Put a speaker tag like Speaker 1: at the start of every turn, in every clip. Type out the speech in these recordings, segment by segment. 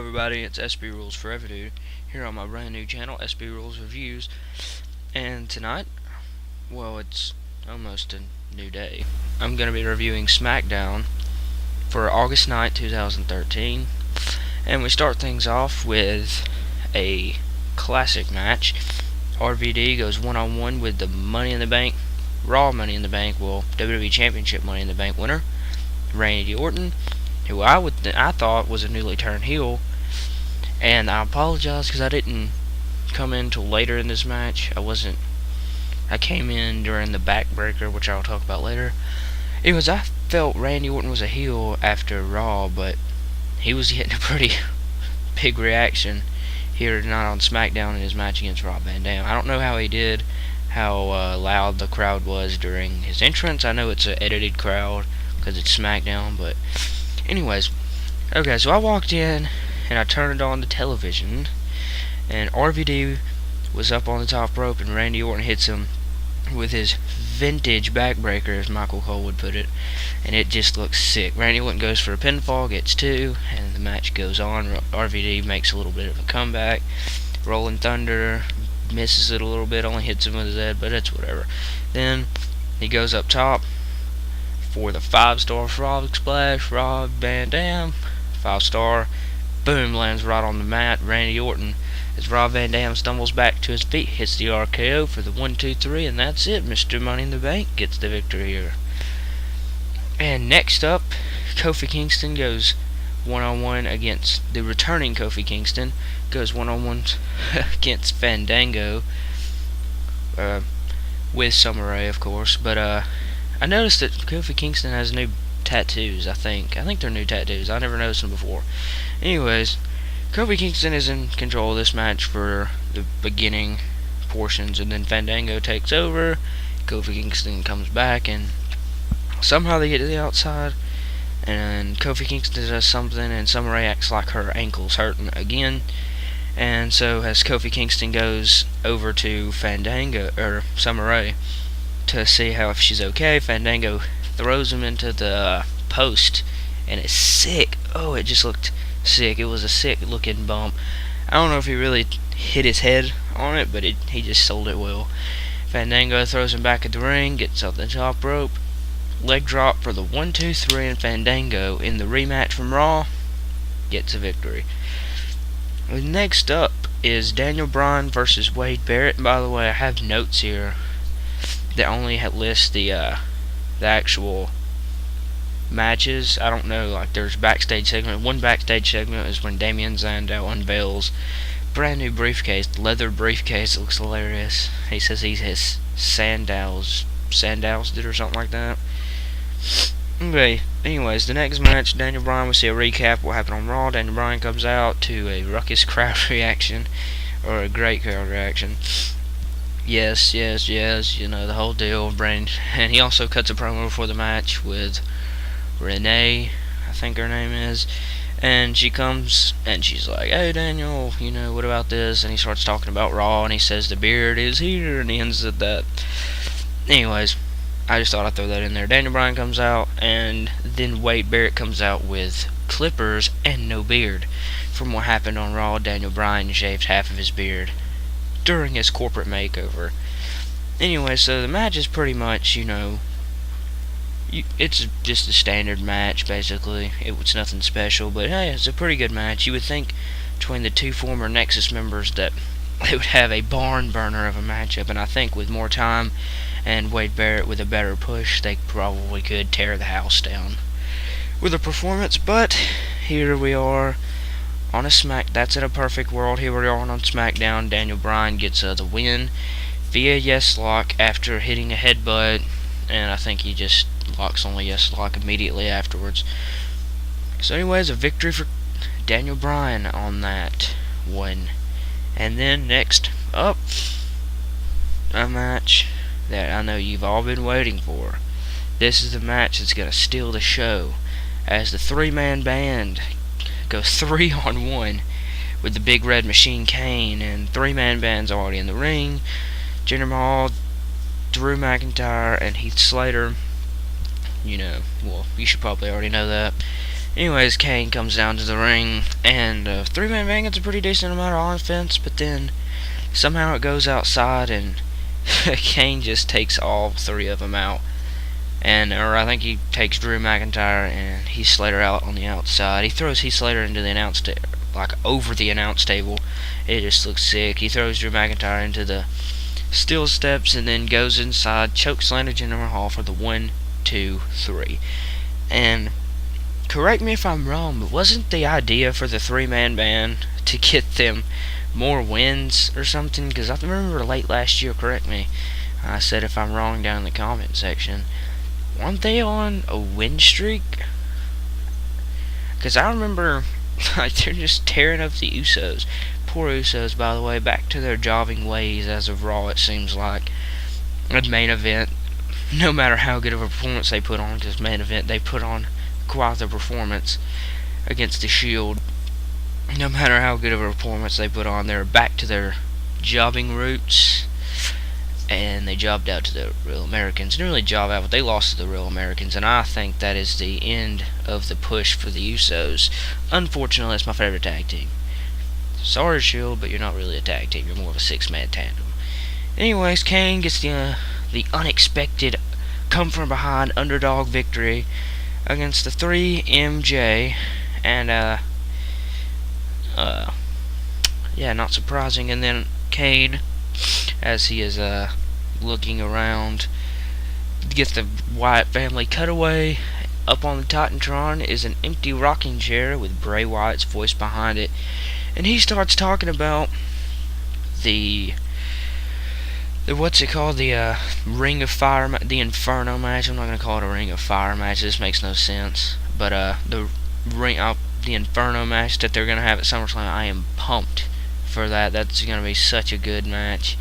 Speaker 1: everybody, it's SB Rules Forever Dude here on my brand new channel, SB Rules Reviews. And tonight, well, it's almost a new day. I'm going to be reviewing Smackdown for August 9th, 2013. And we start things off with a classic match. RVD goes one-on-one with the Money in the Bank, Raw Money in the Bank, well, WWE Championship Money in the Bank winner, Randy Orton, who I thought was a newly turned heel. And I apologize because I didn't come in till later in this match. I came in during the backbreaker, which I'll talk about later. I felt Randy Orton was a heel after Raw, but he was getting a pretty big reaction here tonight on Smackdown in his match against Rob Van Dam. I don't know how he did, how loud the crowd was during his entrance. I know it's an edited crowd because it's Smackdown, but anyways, okay, so I walked in and I turned on the television, and RVD was up on the top rope, and Randy Orton hits him with his vintage backbreaker, as Michael Cole would put it, and it just looks sick. Randy Orton goes for a pinfall, gets two, and the match goes on. RVD makes a little bit of a comeback. Rolling Thunder misses it a little bit, only hits him with his head, but it's whatever. Then he goes up top for the 5-star frog splash. Rob Van Dam, 5-star, boom, lands right on the mat. Randy Orton, as Rob Van Dam stumbles back to his feet, hits the RKO for the 1-2-3, and that's it. Mr. Money in the Bank gets the victory here. And next up, Kofi Kingston goes one-on-one against the returning Kofi Kingston, goes one-on-one against Fandango, with Summer Rae, of course. But I noticed that Kofi Kingston has new tattoos. I think they're new tattoos. I never noticed them before. Anyways, Kofi Kingston is in control of this match for the beginning portions, and then Fandango takes over. Kofi Kingston comes back, and somehow they get to the outside, and Kofi Kingston does something, and Summer Rae acts like her ankle's hurting again. And so as Kofi Kingston goes over to Fandango, or Summer Rae, to see how if she's okay, Fandango throws him into the post, and it's sick. Oh, it just looked sick. It was a sick looking bump. I don't know if he really hit his head on it, but he just sold it well. Fandango throws him back at the ring, gets up the top rope, leg drop for the 1-2-3, and Fandango, in the rematch from Raw, gets a victory. Next up is Daniel Bryan versus Wade Barrett. And by the way, I have notes here that only list the actual matches. I don't know, like there's backstage segment. One backstage segment is when Damien Sandow unveils brand new briefcase, leather briefcase. It looks hilarious. He says he has sandals did or something like that. Okay, anyways, the next match, Daniel Bryan, we see a recap of what happened on Raw. Daniel Bryan comes out to a ruckus crowd reaction, or a great crowd reaction. Yes, you know, the whole deal. And he also cuts a promo before the match with Renee, I think her name is, and she comes and she's like, "Hey Daniel, you know, what about this?" And he starts talking about Raw, and he says the beard is here, and he ends at that. Anyways, I just thought I'd throw that in there. Daniel Bryan comes out, and then Wade Barrett comes out with clippers and no beard. From what happened on Raw, Daniel Bryan shaved half of his beard during his corporate makeover. Anyway, so the match is pretty much, you know, it's just a standard match, basically. It's nothing special, but hey, it's a pretty good match. You would think between the two former Nexus members that they would have a barn burner of a matchup, and I think with more time and Wade Barrett with a better push, they probably could tear the house down with a performance. But here we are on that's in a perfect world. Here we are on Smackdown. Daniel Bryan gets the win via yes lock after hitting a headbutt, and I think he just locks on the yes lock immediately afterwards. So anyways, a victory for Daniel Bryan on that one. And then next up, a match that I know you've all been waiting for. This is the match that's going to steal the show, as the three-man band goes 3-on-1 with the Big Red Machine Kane, and three-man band's already in the ring. Jinder Mahal, Drew McIntyre, and Heath Slater. You know, well, you should probably already know that. Anyways, Kane comes down to the ring, and three-man bang gets a pretty decent amount of offense, but then somehow it goes outside, and Kane just takes all three of them out. Or I think he takes Drew McIntyre and Heath Slater out on the outside. He throws Heath Slater into the announce table, like over the announce table. It just looks sick. He throws Drew McIntyre into the steel steps and then goes inside, chokeslammed Jinder Mahal for the 1, 2, 3. And correct me if I'm wrong, but wasn't the idea for the three-man band to get them more wins or something? Because I remember late last year, correct me, I said if I'm wrong down in the comment section, weren't they on a win streak? Because I remember like they're just tearing up the Usos. Poor Usos, by the way, back to their jobbing ways as of Raw, it seems like. At main event, no matter how good of a performance they put on, because main event they put on quite the performance against the Shield. No matter how good of a performance they put on, they're back to their jobbing roots. And they jobbed out to the Real Americans. Didn't really job out, but they lost to the Real Americans. And I think that is the end of the push for the Usos. Unfortunately, it's my favorite tag team. Sorry, Shield, but you're not really a tag team. You're more of a six-man tandem. Anyways, Kane gets the unexpected come-from-behind underdog victory against the 3MJ. And, yeah, not surprising. And then Kane, as he is looking around, get the Wyatt family cutaway. Up on the Titantron is an empty rocking chair with Bray Wyatt's voice behind it, and he starts talking about the what's it called, the Ring of Fire, the Inferno match. I'm not gonna call it a Ring of Fire match. This makes no sense. But the Inferno match that they're gonna have at SummerSlam, I am pumped for that. That's gonna be such a good match.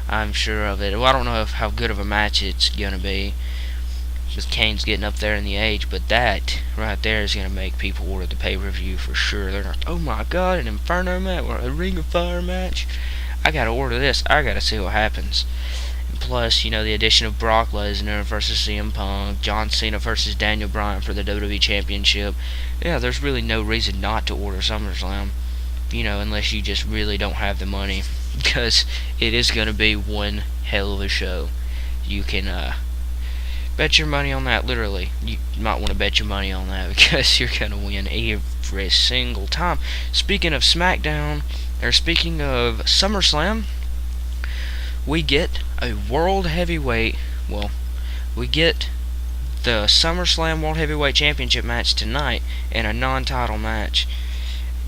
Speaker 1: I'm sure of it. Well, I don't know how good of a match it's gonna be, because Kane's getting up there in the age, but that right there is gonna make people order the pay-per-view for sure. They're like, oh my god, an Inferno match or a Ring of Fire match. I gotta order this. I gotta see what happens. And plus, you know, the addition of Brock Lesnar versus CM Punk, John Cena versus Daniel Bryan for the WWE Championship. Yeah, there's really no reason not to order SummerSlam. You know, unless you just really don't have the money, because it is going to be one hell of a show. You can bet your money on that, literally. You might want to bet your money on that, because you're going to win every single time. Speaking of Smackdown, or speaking of SummerSlam, we get a World Heavyweight, we get the SummerSlam World Heavyweight Championship match tonight in a non-title match.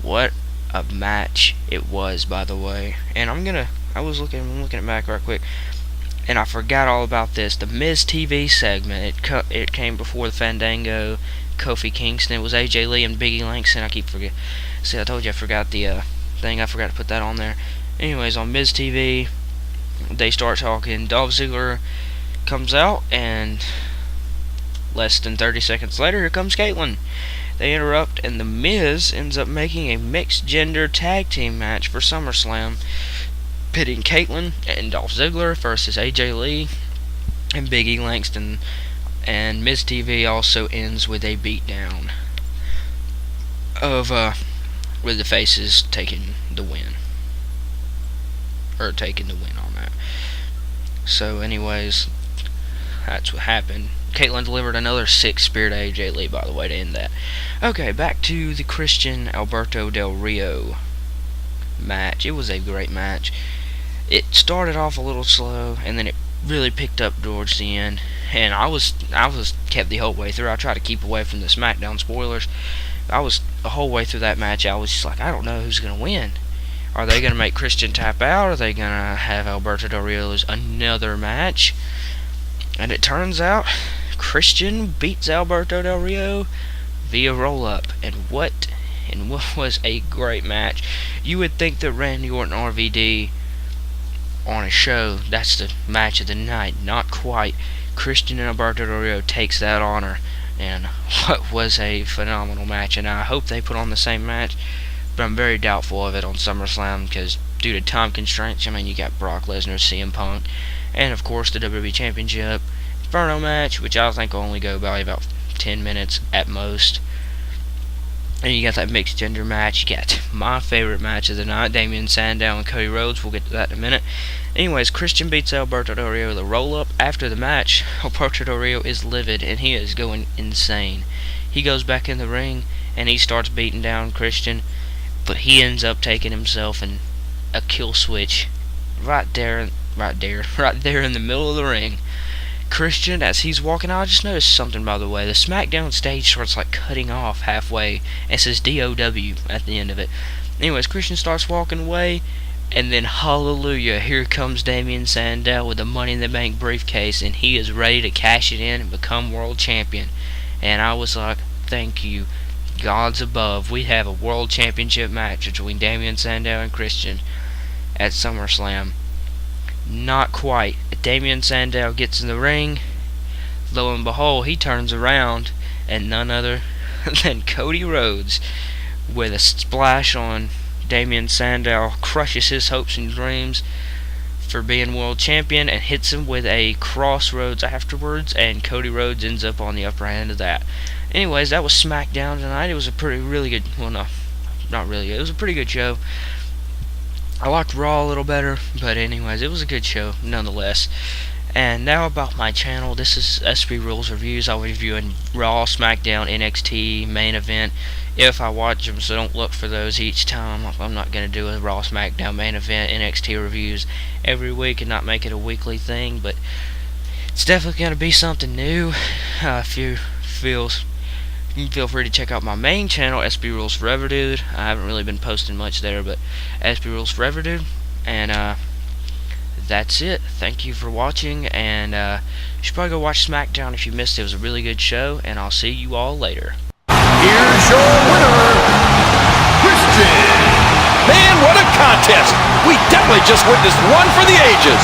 Speaker 1: What a match it was, by the way. And I'm looking it back right quick, and I forgot all about this. The MITB segment, it came before the Fandango, Kofi Kingston. It was AJ Lee and Biggie Langston. I keep forgetting. See, I told you I forgot the thing. I forgot to put that on there. Anyways, on MITB, they start talking. Dolph Ziggler comes out, and less than 30 seconds later, here comes Caitlyn. They interrupt, and The Miz ends up making a mixed-gender tag team match for SummerSlam, pitting Caitlyn and Dolph Ziggler versus AJ Lee and Biggie Langston. And MITB also ends with a beatdown of with the faces taking the win, or taking the win on that. So, anyways, that's what happened. Caitlyn delivered another 6 spear to AJ Lee, by the way, to end that. Okay, back to the Christian Alberto Del Rio match. It was a great match. It started off a little slow, and then it really picked up towards the end. And I was kept the whole way through. I tried to keep away from the Smackdown spoilers. I was the whole way through that match. I was just like, I don't know who's gonna win. Are they gonna make Christian tap out? Are they gonna have Alberto Del Rio lose another match? And it turns out Christian beats Alberto Del Rio via roll-up. And what was a great match. You would think that Randy Orton RVD on a show, that's the match of the night. Not quite. Christian and Alberto Del Rio takes that honor. And what was a phenomenal match. And I hope they put on the same match, but I'm very doubtful of it on SummerSlam, because due to time constraints, I mean, you got Brock Lesnar, CM Punk, and of course the WWE Championship Inferno match, which I think will only go by about 10 minutes at most. And you got that mixed gender match. You got my favorite match of the night, Damien Sandow and Cody Rhodes. We'll get to that in a minute. Anyways, Christian beats Alberto Del Rio with a roll-up. After the match, Alberto Del Rio is livid, and he is going insane. He goes back in the ring, and he starts beating down Christian, but he ends up taking himself in a kill switch right there in the middle of the ring. Christian, as he's walking out, I just noticed something, by the way. The Smackdown stage starts like cutting off halfway. It says DOW at the end of it. Anyways, Christian starts walking away, and then hallelujah, here comes Damien Sandow with the Money in the Bank briefcase, and he is ready to cash it in and become world champion. And I was like, thank you, gods above. We have a world championship match between Damien Sandow and Christian at SummerSlam. Not quite. Damien Sandow gets in the ring. Lo and behold, he turns around, and none other than Cody Rhodes, with a splash on Damien Sandow, crushes his hopes and dreams for being world champion, and hits him with a crossroads afterwards, and Cody Rhodes ends up on the upper hand of that. Anyways, that was Smackdown tonight. It was a really good, well, no, not really good. It was a pretty good show. I liked Raw a little better, but anyways, it was a good show nonetheless. And now about my channel. This is SB Rules Reviews. I'll be reviewing Raw, SmackDown, NXT, main event, if I watch them, so don't look for those each time. I'm not going to do a Raw, SmackDown, main event, NXT reviews every week and not make it a weekly thing, but it's definitely going to be something new. If you can feel free to check out my main channel, SB Rules Forever Dude. I haven't really been posting much there, but SB Rules Forever Dude. And that's it. Thank you for watching, and you should probably go watch SmackDown if you missed it. It was a really good show, and I'll see you all later.
Speaker 2: Here's your winner, Christian. Man, what a contest! We definitely just witnessed one for the ages.